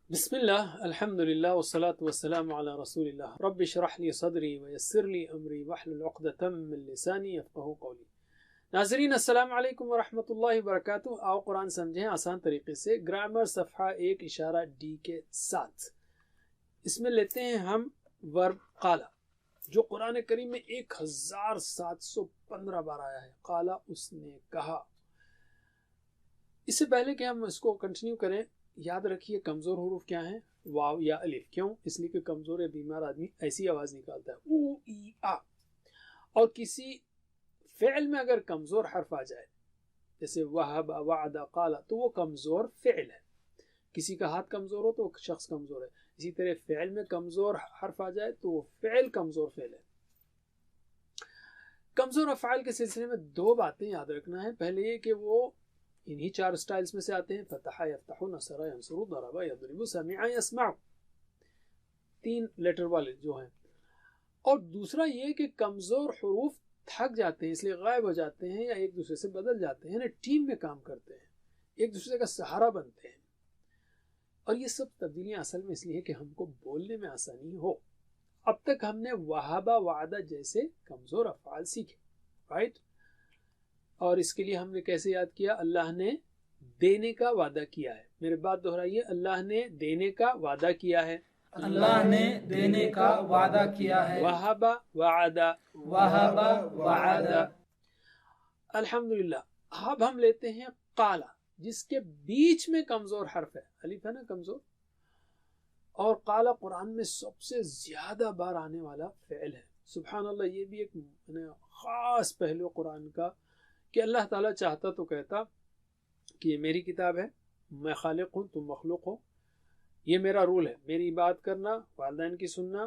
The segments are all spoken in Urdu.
بسم اللہ الحمد للہ والصلاة والسلام علی رسول اللہ رب اشرح لی صدری ویسر لی امری واحلل عقدۃ من لسانی یفقہوا قولی۔ ناظرین السلام علیکم ورحمۃ اللہ وبرکاتہ۔ آؤ قرآن سمجھیں آسان طریقے سے۔ گرامر صفحہ 1 کے ساتھ اس میں لیتے ہیں ہم ورب قالا، جو قرآن کریم میں 1715 بار آیا ہے۔ قالا اس نے کہا۔ اس سے پہلے کہ ہم اس کو کنٹینیو کریں، یاد رکھیے کمزور حروف کیا ہیں؟ واو یا الف۔ کیوں؟ اس لیے کہ کمزور یا بیمار آدمی ایسی آواز نکالتا ہے، او ای آ۔ اور کسی فعل میں اگر کمزور حرف آ جائے، جیسے وہب، وعد، قال، تو وہ کمزور فعل ہے۔ کسی کا ہاتھ کمزور ہو تو وہ شخص کمزور ہے۔ اسی طرح فعل میں کمزور حرف آ جائے تو وہ فعل کمزور فعل ہے۔ کمزور افعال کے سلسلے میں 2 باتیں یاد رکھنا ہے۔ پہلے یہ کہ وہ انہی 4 سٹائلز میں سے آتے ہیں، فتح، یفتح، نصر، ینصر، ضرب، یضرب، سمع، یسمع، 3 لیٹر والے جو ہیں۔ اور دوسرا یہ کہ کمزور حروف تھک جاتے ہیں، اس لیے غائب ہو جاتے ہیں یا ایک دوسرے سے بدل جاتے ہیں، یعنی ٹیم میں کام کرتے ہیں، ایک دوسرے کا سہارا بنتے ہیں۔ اور یہ سب تبدیلیاں اصل میں اس لیے کہ ہم کو بولنے میں آسانی ہو۔ اب تک ہم نے وہابہ، وعدہ جیسے کمزور افعال سیکھے، رائٹ؟ اور اس کے لیے ہم نے کیسے یاد کیا؟ اللہ نے دینے کا وعدہ کیا ہے۔ میرے بات دہرائیے، اللہ نے دینے کا وعدہ کیا ہے۔ اللہ نے دینے کا وعدہ کیا ہے۔ وہبہ، وعدہ، وہبہ، وعدہ۔ الحمدللہ۔ اب ہم لیتے ہیں قالا، جس کے بیچ میں کمزور حرف ہے، الف ہے نا کمزور۔ اور قالا قرآن میں سب سے زیادہ بار آنے والا فعل ہے۔ سبحان اللہ، یہ بھی ایک خاص پہلو قرآن کا کہ اللہ تعالیٰ چاہتا تو کہتا کہ یہ میری کتاب ہے، میں خالق ہوں، تم مخلوق ہو، یہ میرا رول ہے، میری بات کرنا، والدین کی سننا،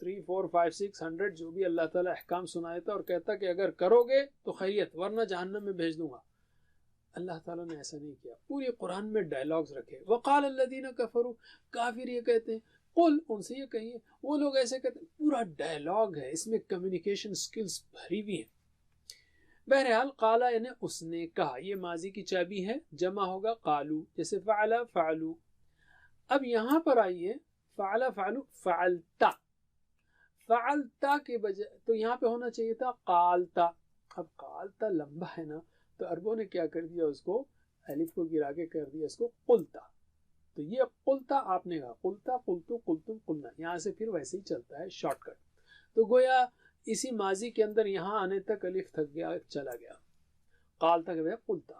3 4 5 6 100 جو بھی اللہ تعالیٰ احکام سنائے تھا، اور کہتا کہ اگر کرو گے تو خیریت، ورنہ جہنم میں بھیج دوں گا۔ اللہ تعالیٰ نے ایسا نہیں کیا، پوری قرآن میں ڈائلاگز رکھے۔ وقال الذین کفروا، کافر یہ کہتے ہیں، قل، ان سے یہ کہیے، وہ لوگ ایسے کہتے ہیں۔ پورا ڈائلاگ ہے، اس میں کمیونیکیشن سکلز بھری ہوئی ہیں۔ بہرحال قالا یعنی اس نے کہا، یہ ماضی کی چابی ہے، جمع ہوگا قالو، جیسے فعل، فعلو۔ اب یہاں پر آئیے، فعل، فعلو، فعلتا، فعلتا کے بجائے تو یہاں پہ ہونا چاہیے تھا قالتا۔ اب قالتا لمبا ہے نا، تو عربوں نے کیا کر دیا، اس کو الف کو گرا کے کر دیا اس کو قلتا۔ تو یہ قلتا آپ نے کہا، قلتا، قلتو، قلتم، قلنا، یہاں سے پھر ویسے ہی چلتا ہے شارٹ کٹ۔ تو گویا اسی ماضی کے اندر یہاں آنے تک الف تھک گیا، چلا گیا، قال تک گیا قلتا۔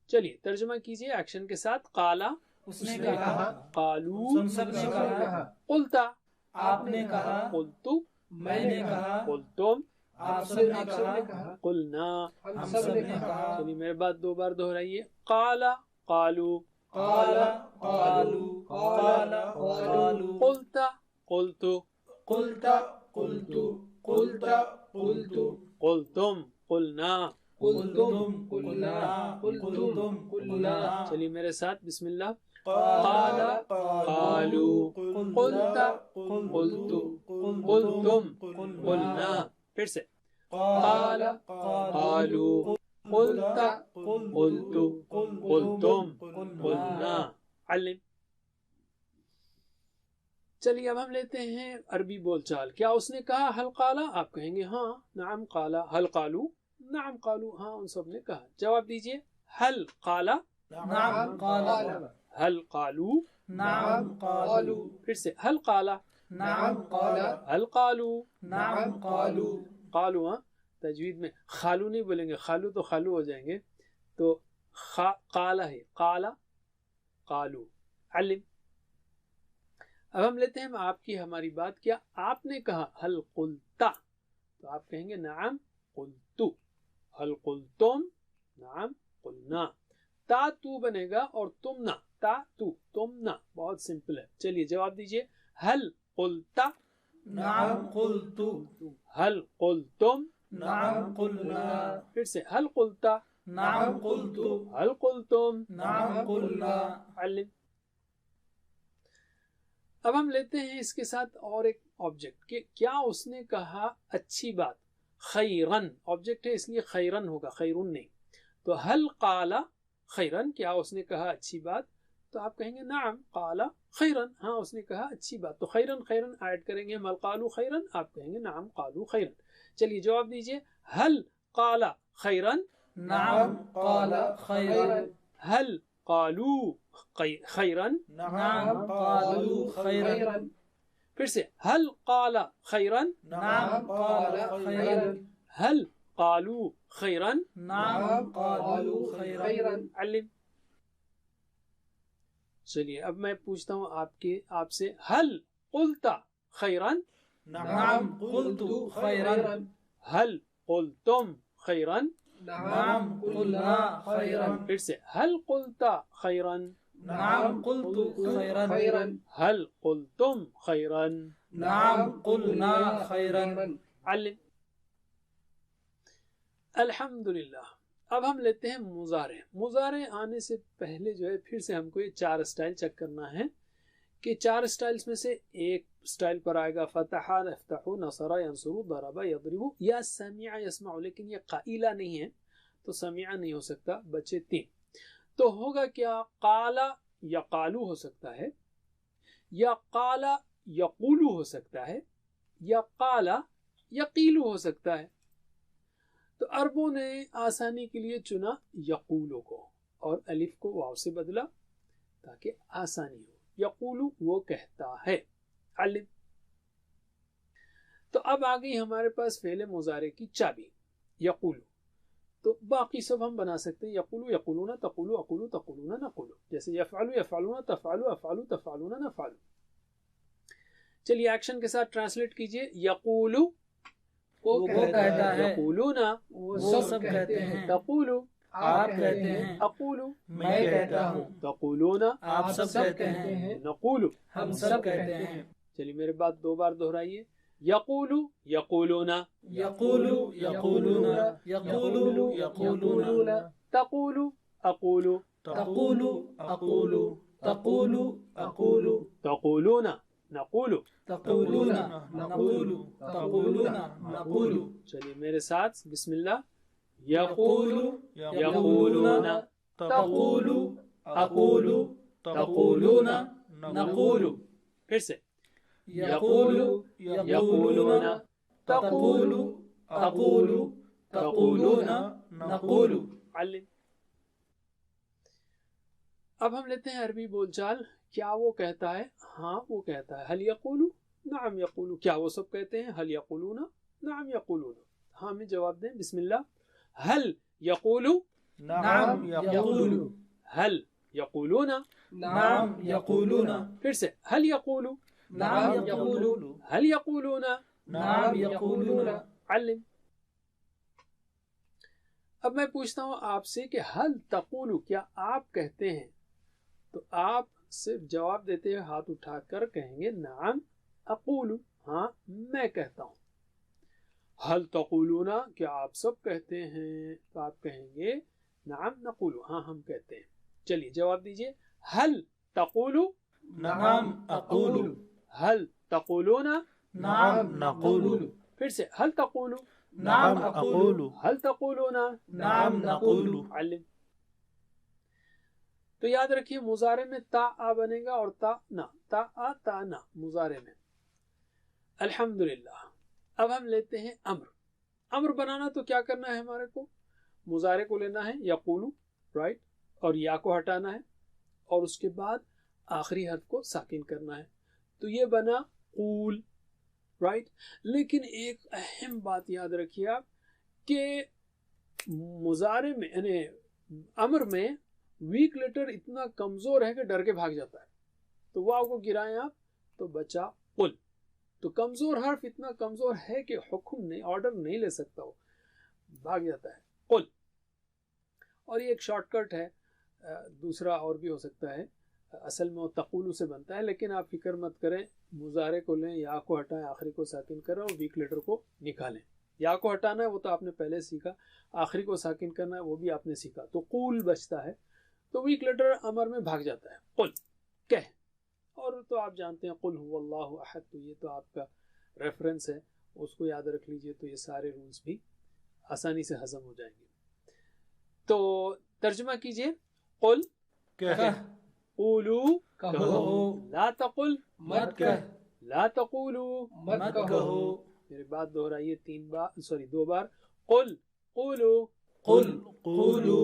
چلیے ترجمہ کیجئے ایکشن کے ساتھ۔ قالا اس نے کہا، قالو تم سب نے کہا، قلتا آپ نے کہا، قلتو میں نے کہا، قلتم آپ سب نے کہا، قلنا ہم سب نے کہا۔ چلیے میرے بات 2 بار دہرائیے۔ قالا، قالو، قالا، قالو، قالا، قالو، قلتا، قلتو، قلتا، قلتو، قلتا، قلتو، قلتم، قلنا۔ قلتم، قلنا، قلتم، قلنا۔ چلیے میرے ساتھ، بسم اللہ۔ قالا، قالو، قلتا، قلتو، قلتم، قلنا۔ پھر سے، قالا، قالو، قلتا، قلتو، قلتم، قلنا۔ علم۔ چلیے اب ہم لیتے ہیں عربی بول چال۔ کیا اس نے کہا حل قالا؟ آپ کہیں گے ہاں، نعم قالا۔ حل قالو؟ نعم قالو، ہاں ان سب نے کہا۔ جواب دیجئے، حل قالا، نعم قالا، حل قالو، نعم قالو، پھر سے حل قالا، نعم قالا، حل قالو۔ نعم قالو۔ قالو، ہاں تجوید میں خالو نہیں بولیں گے، خالو تو خالو ہو جائیں گے، تو قالا ہے، قالا، قالو۔ علم۔ اب ہم لیتے ہیں آپ کی ہماری بات، کیا آپ نے کہا حل قلتا؟ تو آپ کہیں گے نعم قلتو۔ حل قلتم؟ نعم قلنا۔ تا تو بنے گا اور تم نہ، تا تو، تم نہ، بہت سمپل ہے۔ چلیے جواب دیجئے، حل قلتا، نعم قلتو، حل قلتم، نعم قلنا، پھر سے حل قلتا، نعم قلتو، حل قلتم، نعم قلنا۔ علم۔ اب ہم لیتے ہیں اس کے ساتھ اور ایک آبجیکٹ کہ کیا اس نے کہا اچھی بات؟ خیرن آبجیکٹ ہے، اس لیے خیرن ہوگا، خیرن نہیں۔ تو حل قالا خیرن، کیا اس نے کہا اچھی بات؟ تو آپ کہیں گے نعم قال خیرن، ہاں اس نے کہا اچھی بات، تو خیرن خیرن ایڈ کریں گے، هل قالوا خیرن، آپ کہیں گے نعم قالوا خیرن۔ چلیے جواب دیجئے، هل قال خیرن، نعم قال خيرا، هل قالوا خیرن، نعم قالوا خيرا، پھر سے هل قال خیرن، نعم قال خيرا، هل قالوا خیرن، نعم قالوا خيرا۔ علم۔ چلیے اب میں پوچھتا ہوں آپ سے، هل قلت خیرن، نعم قلت خيرا، هل قلتم خیرن، نعم قلنا خيرا، پھر سے هل قلت خیرن، نعم قلت خيرا، هل قلتم خیرن، نعم قلنا خيرا۔ علم۔ الحمدللہ۔ اب ہم لیتے ہیں مضارع۔ مضارع آنے سے پہلے جو ہے پھر سے ہم کو یہ 4 سٹائل چیک کرنا ہے کہ 4 سٹائلز میں سے ایک سٹائل پر آئے گا فتح، یفتح، نصر، ینصر، ضرب، یضرب یا سمع یسمع، لیکن یہ قائلہ نہیں ہے تو سمع نہیں ہو سکتا، بچے 3۔ تو ہوگا کیا، قال یقالو ہو سکتا ہے، یا قال یقولو ہو سکتا ہے، یا قال یقیلو ہو سکتا ہے۔ تو عربوں نے آسانی کے لیے چنا یقولو کو اور الف کو واو سے بدلا تاکہ آسانی ہو، یقولو وہ کہتا ہے۔ علم۔ تو اب آ گئی ہمارے پاس فعل مضارع کی چابی یقولو، تو باقی سب ہم بنا سکتے ہیں، یقولو یقولون، تقولو اقولو، تقولون نقولو، جیسے یفعلو یفعلون، تفعلو افعلو، تفعلون نفعلو۔ چلیے ایکشن کے ساتھ ٹرانسلیٹ کیجئے، یقولو وہ کہتا ہے، یقولون وہ سب کہتے ہیں، تقولو آپ کہتے ہیں، اقولو میں کہتا ہوں، تقولون آپ سب کہتے ہیں، نقولو ہم سب کہتے ہیں۔ چلیے میرے بات 2 بار دہرائیے، یقولو یقولون، یقولو یقولون، یقولو یقولون، تقولو اقولو، تقولو اقولو، تقولو اقولو، تقولون نقولو۔ تقولون نقولو، تقولون نقولو۔ چلیے میرے ساتھ بسم اللہ، یقولو یقولون، تقولو اقولو، تقولون نقولو، پھر سے یقولو یقولون، تقولو اقولو، تقولون نقولو۔ علم۔ اب ہم لیتے ہیں عربی بول چال، کیا وہ کہتا ہے، ہاں وہ کہتا ہے، حل یقولو، نعم یقولو، کیا وہ سب کہتے ہیں، حل یقولون، نعم یقولون، ہاں میں جواب دیں، بسم اللہ، حل یقولو، نعم یقولو، حل یقولون، نعم یقولون، پھر سے حل یقولو، نعم یقولو، حل یقولون، نعم یقولون۔ علم۔ اب میں پوچھتا ہوں آپ سے کہ حل تقولو، کیا آپ کہتے ہیں، تو آپ صرف جواب دیتے ہوئے ہاتھ اٹھا کر کہیں گے نعم اقولو، ہاں میں کہتا ہوں۔ حل تقولون، کیا آپ سب کہتے ہیں، تو آپ کہیں گے نعم نقولو، ہاں ہم کہتے ہیں۔ چلیے جواب دیجئے، حل تقولو، نعم اقولو، حل تقولون، نعم نقولو، پھر سے حل تقولو، نعم اقولو، حل تقولون، نعم نقولو۔ علم۔ تو یاد رکھیے مضارع میں تا آ بنے گا اور تا نہ، تا آ تا نہ مضارع میں۔ الحمدللہ۔ اب ہم لیتے ہیں امر۔ امر بنانا تو کیا کرنا ہے ہمارے کو، مضارع کو لینا ہے یقولو، رائٹ، اور یا کو ہٹانا ہے اور اس کے بعد آخری حرف کو ساکن کرنا ہے، تو یہ بنا قول، رائٹ۔ لیکن ایک اہم بات یاد رکھیے آپ کہ مضارع میں یعنی امر میں ویک لیٹر اتنا کمزور ہے کہ ڈر کے بھاگ جاتا ہے، تو واو کو گرائیں آپ تو بچا قل، تو کمزور حرف اتنا کمزور ہے کہ حکم نہیں، آرڈر نہیں لے سکتا، وہ بھاگ جاتا ہے قل۔ اور یہ ایک شارٹ کٹ ہے، دوسرا اور بھی ہو سکتا ہے، اصل میں وہ تقولو سے بنتا ہے، لیکن آپ فکر مت کریں، مضارع کو لیں، یا کو ہٹائیں، آخری کو ساکن کریں اور ویک لیٹر کو نکالیں۔ یا کو ہٹانا ہے وہ تو آپ نے پہلے سیکھا، آخری کو ساکن کرنا ہے وہ بھی آپ نے سیکھا، تو قول بچتا ہے، تو ویک لیٹر امر میں بھاگ جاتا ہے، قل کہہ، اور تو آپ جانتے ہیں قل هو اللہ احد، تو یہ تو آپ کا ریفرنس ہے، اس کو یاد رکھ لیجئے تو یہ سارے رولز بھی آسانی سے ہضم ہو جائیں گے۔ تو ترجمہ کیجئے، قل کہہ، قولو کہو لا تقل مت کہہ لا تقولو مت کہو میری بات دہرائیے 2 بار قل قولو قل قولو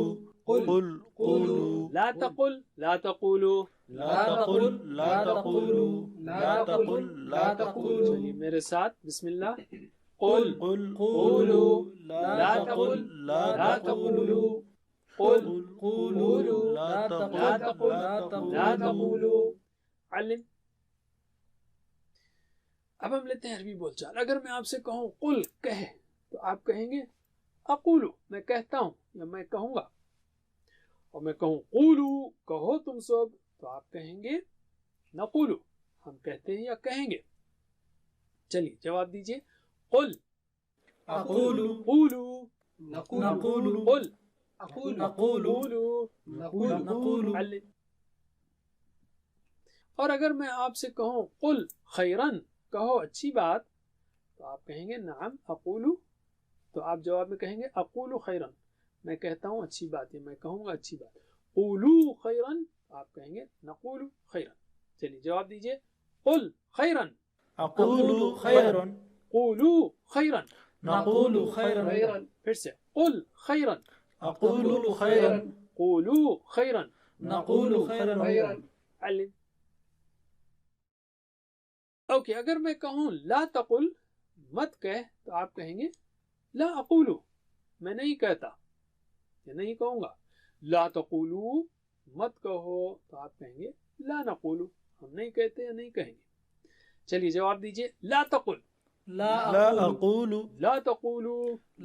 قل قولو لا تقل لا تقولو لا تقل لا تقولو لا تقل لا تقولو چلیے میرے ساتھ بسم اللہ قل قل قولو لا تقل لا تقولو قل قولو لا تقل لا تقولو علم اب ہم لیتے ہیں عربی بول چال. اگر میں آپ سے کہوں قل کہے تو آپ کہیں گے اقولو میں کہتا ہوں یا میں کہوں گا. اور میں کہوں قولو کہو تم سب تو آپ کہیں گے نقولو ہم کہتے ہیں یا کہیں گے. چلیے جواب دیجئے قل اقولو قولو نقولو قل نقولو قولو نقولو علم. اور اگر میں آپ سے کہوں قل خیرن کہو اچھی بات تو آپ کہیں گے نعم اقولو. تو آپ جواب میں کہیں گے اقولو خیرن میں کہتا ہوں اچھی بات ہے میں کہوں گا اچھی بات. قولو خیرن آپ کہیں گے نقولو خیرن. چلیے جواب دیجئے قل خیرن اقولو خیرن قولو خیرن نقولو خیرن پھر سے قل خیرن اقولو خیرن قولو خیرن نقولو خیرن علم. اوکے اگر میں کہوں لا تقل مت کہہ تو آپ کہیں گے لا اقولو میں نہیں کہتا یا نہیں کہوں گا. لا تقولو مت کہو تو آپ کہیں گے لا نقولو ہم نہیں کہتے یا نہیں کہیں گے. چلیے جواب دیجئے لا تقل لا اقولو لا تقولو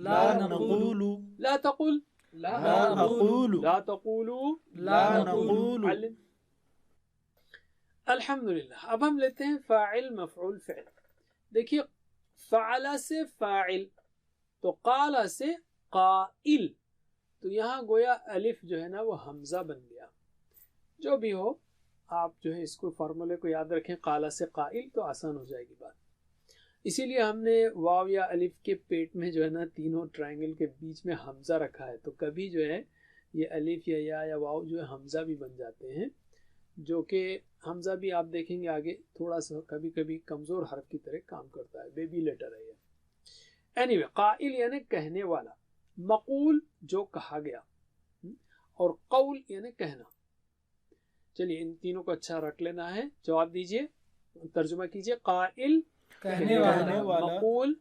لا نقولو لا تقل لا اقولو لا تقولو لا نقولو علم. الحمدللہ اب ہم لیتے ہیں فاعل مفعول فعل. دیکھیے فعل سے فاعل تو قال سے قائل تو یہاں گویا الف جو ہے نا وہ حمزہ بن گیا. جو بھی ہو آپ جو ہے اس کو فارمولے کو یاد رکھیں قال سے قائل تو آسان ہو جائے گی بات. اسی لیے ہم نے واو یا الف کے پیٹ میں جو ہے نا تینوں ٹرائنگل کے بیچ میں حمزہ رکھا ہے. تو کبھی جو ہے یہ الف یا واو جو ہے حمزہ بھی بن جاتے ہیں جو کہ حمزہ بھی آپ دیکھیں گے آگے تھوڑا سا کبھی کبھی کمزور حرف کی طرح کام کرتا ہے بیبی لیٹر ہے یہ. اینیوے قائل یعنی کہنے والا مقول جو کہا گیا اور قول یعنی کہنا. چلیے ان تینوں کو اچھا رکھ لینا ہے. جواب دیجئے ترجمہ کیجئے قائل کہنے والا مقول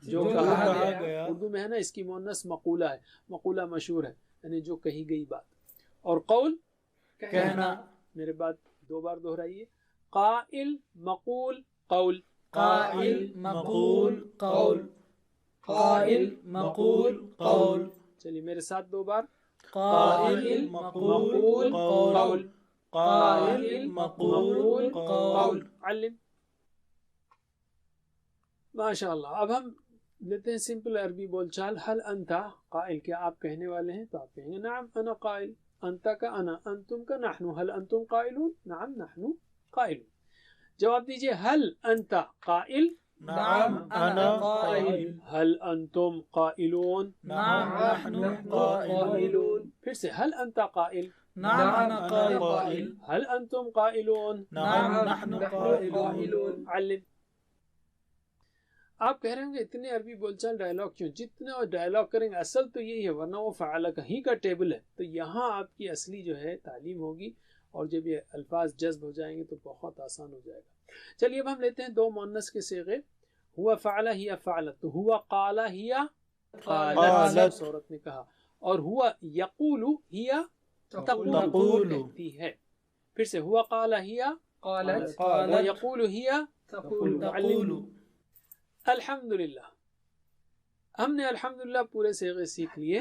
جو جو کہا کہا گیا. گیا. اردو میں ہے نا اس کی مؤنث مقولہ ہے. مقولہ مشہور ہے یعنی جو کہی گئی بات. اور قول کہنا میرے بات 2 بار دہرائیے قائل مقول قول. قائل مقول قول قائل مقول قول چلیے میرے ساتھ 2 بار قائل مقول قول قائل مقول قول علم. ماشاء اللہ. اب ہم لیتے ہیں سمپل عربی بول چال. هل انت قائل کیا آپ کہنے والے ہیں تو آپ کہیں گے نعم انا قائل. انت کا انا انتم کا نحن. هل انتم قائلون نعم نحن قائلون. جواب دیجئے هل انت قائل نعم انا قائل هل انتم قائلون نعم نحن قائلون پھر سے هل انت قائل نعم انا قائل هل انتم قائلون نعم نحن قائلون علم. آپ کہہ رہے ہوں گے اتنے عربی بول چال ڈائلاگ کیوں؟ جتنے ڈائلاگ کریں گے اصل تو یہی ہے ورنہ وہ فعل کہیں کا ٹیبل ہے. تو یہاں آپ کی اصلی جو ہے تعلیم ہوگی اور جب یہ الفاظ جذب ہو جائیں گے تو بہت آسان ہو جائے گا. چلیے اب ہم لیتے ہیں 2 مؤنث کے صیغے. ہوا فعل ہی فعلت تو ہوا قال ہی قالت عورت نے کہا اور ہوا یقول ہی تقول کہتی ہے. پھر سے ہوا قال ہی قالت یقول ہی تقول. الحمدللہ ہم نے الحمدللہ پورے صیغے سیکھ لیے.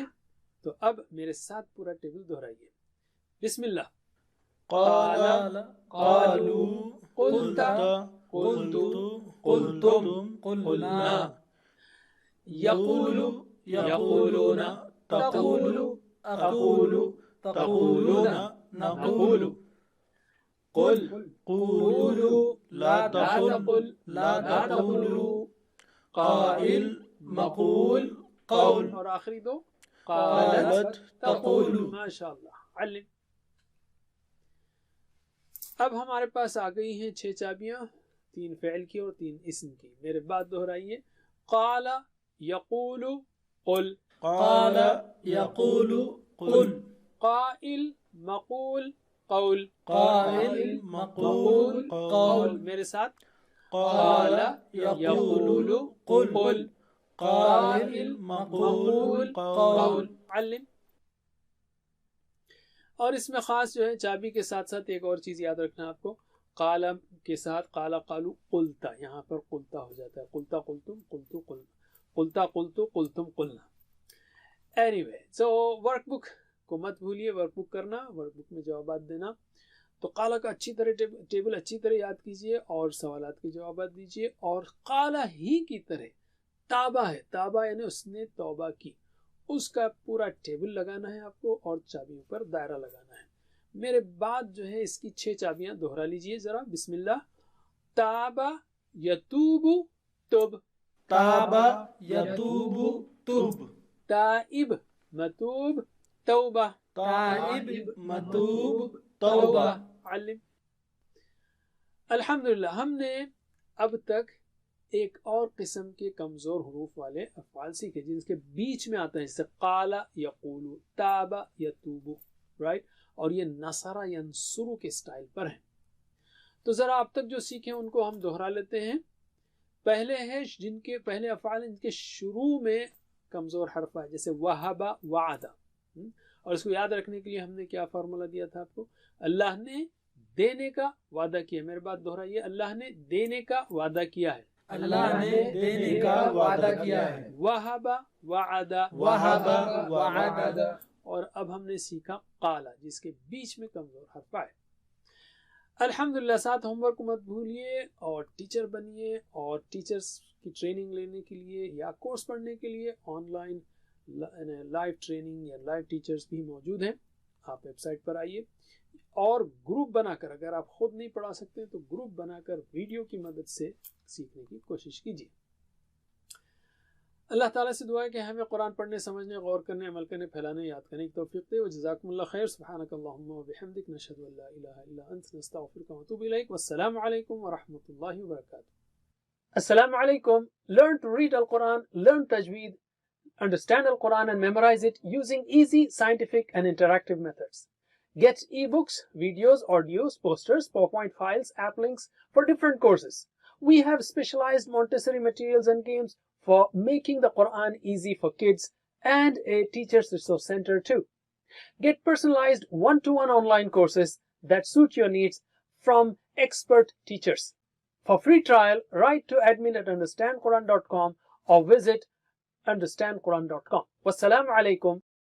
تو اب میرے ساتھ پورا ٹیبل دہرائیے. بسم اللہ قال قالوا قلت قلت قلتم قلنا يقول يقولون تقول أقول تقولون نقول قل قولوا لا تقل لا تقولوا قائل مقول قول اور آخری 2 قالت تقول. ماشاء اللہ. علم. اب ہمارے پاس آ گئی ہیں 6 چابیاں، 3 فعل کی اور 3 اسم کی. میرے بات دہرائیے. قال یقول قل. قال يقول قل. قائل مقول قول. قائل مقول قول. میرے ساتھ. قال يقول قل. قائل مقول قول. علم. اور اس میں خاص جو ہے چابی کے ساتھ ساتھ ایک اور چیز یاد رکھنا آپ کو. قال کے ساتھ قال قالو قلتا، یہاں پر قلتا ہو جاتا ہے. قلتا قلتم قلتو قلنا، قلتا قلتو قلتم قلنا. اینی وے، سو ورک بک کو مت بھولیے، ورک بک کرنا، ورک بک میں جوابات دینا. تو قالا کا اچھی طرح ٹیبل اچھی طرح یاد کیجئے اور سوالات کے جوابات دیجئے. اور قالا ہی کی طرح تابا ہے، تابا یعنی اس نے توبہ کی، اس کا پورا ٹیبل لگانا ہے آپ کو اور چابیوں پر دائرہ لگانا ہے. میرے بعد جو ہے اس کی 6 چابیاں دوہرا لیجئے ذرا. بسم اللہ. تابا یتوب تب. تابا یتوب تب. تائب متوب توبہ. تائب متوب توبہ. علم. الحمدللہ ہم نے اب تک ایک اور قسم کے کمزور حروف والے افعال سیکھے جن کے بیچ میں آتا ہے، جیسے قال یقول، تاب یتوب، رائٹ. اور یہ نصر ینصر کے سٹائل پر ہیں. تو ذرا اب تک جو سیکھیں ان کو ہم دوہرا لیتے ہیں. پہلے ہے جن کے پہلے افعال ان کے شروع میں کمزور حرف ہے، جیسے وہب وعد. اور اس کو یاد رکھنے کے لیے ہم نے کیا فارمولا دیا تھا آپ کو؟ اللہ نے دینے کا وعدہ کیا. میرے بات دہرائیے. اللہ نے دینے کا وعدہ کیا ہے. اللہ نے دینے کا وعدہ کیا ہے. وہب وعد. وہب وعد. اور اب ہم نے سیکھا قالا جس کے بیچ میں کمزور حرف ہے. الحمدللہ. ساتھ ہوم ورک مت بھولیے اور ٹیچر بنیے. اور ٹیچرز کی ٹریننگ لینے کے لیے یا کورس پڑھنے کے لیے آن لائن لائیو ٹریننگ یا لائیو ٹیچرز بھی موجود ہیں. آپ ویب سائٹ پر آئیے اور گروپ بنا کر، اگر آپ خود نہیں پڑھا سکتے تو گروپ بنا کر ویڈیو کی مدد سے سیکھنے کی کوشش کیجیے. اللہ تعالیٰ سے دعا ہے کہ ہمیں قرآن پڑھنے، سمجھنے، غور کرنے، عمل کرنے، پھیلانے، یاد کرنے کی توفیق دے. وجزاکم اللہ خیر. سبحانک اللہم وبحمدک، نشہد ان لا الہ الا انت، نستغفرک ونتوب الیک. والسلام علیکم ورحمۃ اللہ وبرکاتہ. السلام علیکم. Learn to read Al-Quran, learn tajweed, understand Al-Quran and memorize it using easy, scientific and interactive methods. Get ebooks, videos, audios, posters, PowerPoint files, app links for different courses. We have specialized Montessori materials and games for making the Quran easy for kids and a teacher's resource center too. Get personalized one-to-one online courses that suit your needs from expert teachers. For free trial, write to admin@understandquran.com or visit understandquran.com. Wassalamu alaikum